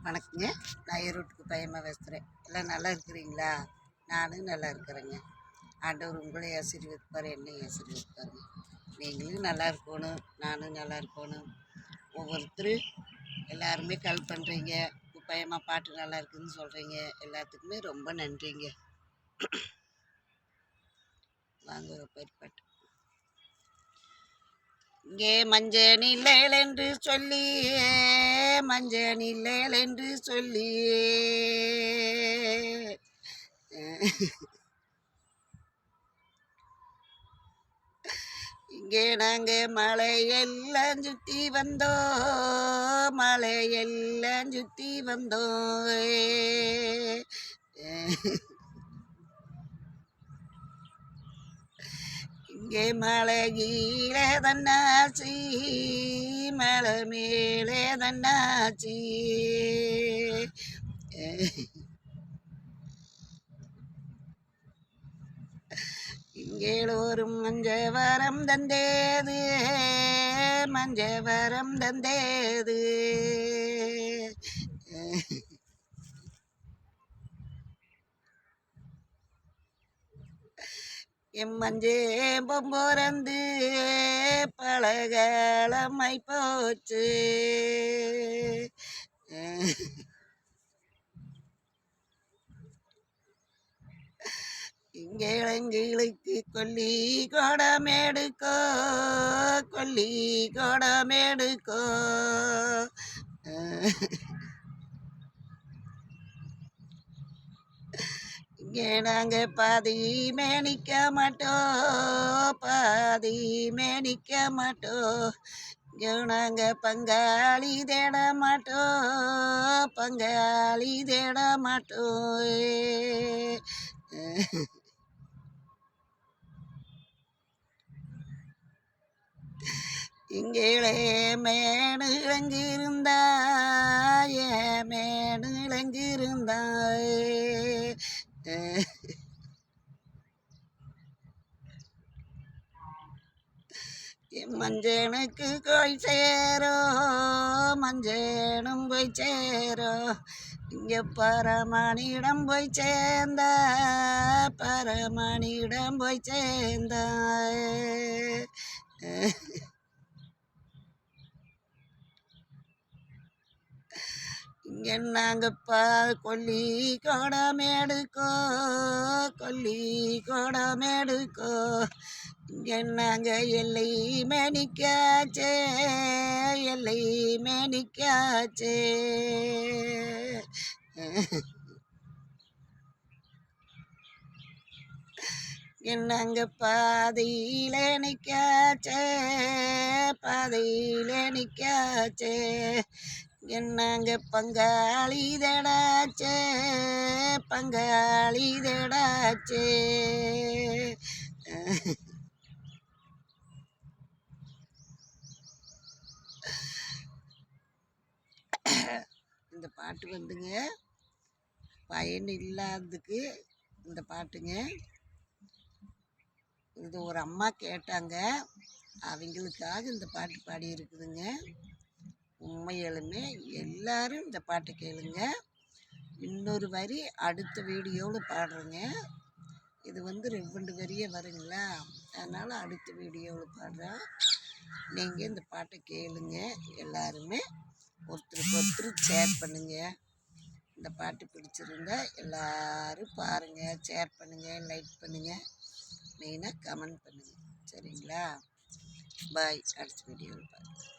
வணக்கங்க. நான் ஈரோட்டுக்கு பையமாக பேசுகிறேன். எல்லாம் நல்லா இருக்கிறீங்களா? நானும் நல்லா இருக்கிறேங்க. ஆண்டவர் உங்களை ஆசீர்வதிப்பார், என்னை ஆசீர்வதிப்பாருங்க. நீங்களும் நல்லா இருக்கணும், நானும் நல்லா இருக்கணும். ஒவ்வொருத்தரும் எல்லாருமே கால் பண்ணுறீங்க, பையமாக பாட்டு நல்லா இருக்குதுன்னு சொல்கிறீங்க. எல்லாத்துக்குமே ரொம்ப நன்றிங்க. வாங்க ஒரு பாட்டு. இங்கே மஞ்ச நிழல் என்று சொல்லி, மஞ்ச நிழல் என்று சொல்லி, இங்கே நாங்க மலையெல்லாம் சுத்தி வந்தோம், மலையெல்லாம் சுத்தி வந்தோம். இங்கே மலை கீழே தன்னாச்சி, மலை மேலே தன்னாச்சி. இங்கேளோரும் மஞ்சவரம் தந்தேது, மஞ்சவரம் தந்தேது. எம்மஞ்சே பொம்பொறந்து பழகாலமாய் போச்சு. இங்கேளங்களுக்கு கொல்லி கோடமேடுக்கோ, கொல்லி கோடமேடுக்கோ. இங்கே நாங்கள் பாதி மேனிக்க மாட்டோம், பாதி மேனிக்க மாட்டோம். இங்கே நாங்கள் பங்காளி தேட மாட்டோம், பங்காளி தேட மாட்டோம். இங்கேளே மேடு இளங்கிருந்தா, மேடு இளங்கிருந்தா. மஞ்சனுக்கு போய் சேரோ, மஞ்சனும் போய் சேரோ. இங்கே பரமனிடம் போய் சேர்ந்த, பரமனிடம் போய் சேர்ந்த. இங்கே நாங்கப்பா கொல்லி கோடமேடுக்கோ, கொல்லி கோடமேடுக்கோ. இங்கே நாங்கள் எல்லை மேனிக்காச்சே, எல்லை மேனிக்காச்சே. என்னங்க பாதையில நிக்காச்சே, பாதையில நிக்காச்சே. என்னங்க பங்காளி தேடாச்சே, பங்காளி தேடாச்சே. இந்த பாட்டு வந்துங்க பயன் இல்லாததுக்கு இந்த பாட்டுங்க. இது ஒரு அம்மா கேட்டாங்க, அவங்களுக்காக இந்த பாட்டு பாடி இருக்குதுங்க. உண்மையாலுமே எல்லாரும் இந்த பாட்டை கேளுங்க. இன்னொரு வரி அடுத்த வீடியோவில் பாடுறேங்க. இது வந்து 2 வரியே வருங்களா, அதனால் அடுத்த வீடியோவில் பாடுறேன். நீங்கள் இந்த பாட்டை கேளுங்க. எல்லாருமே ஒருத்தருக்கு ஒருத்தர் ஷேர் பண்ணுங்க. இந்த பாட்டு பிடிச்சிருந்தா எல்லோரும் பாருங்கள், ஷேர் பண்ணுங்கள், லைக் பண்ணுங்கள், மெயினாக கமெண்ட் பண்ணுங்கள். சரிங்களா? பாய். அடுத்த வீடியோவில் பாருங்கள்.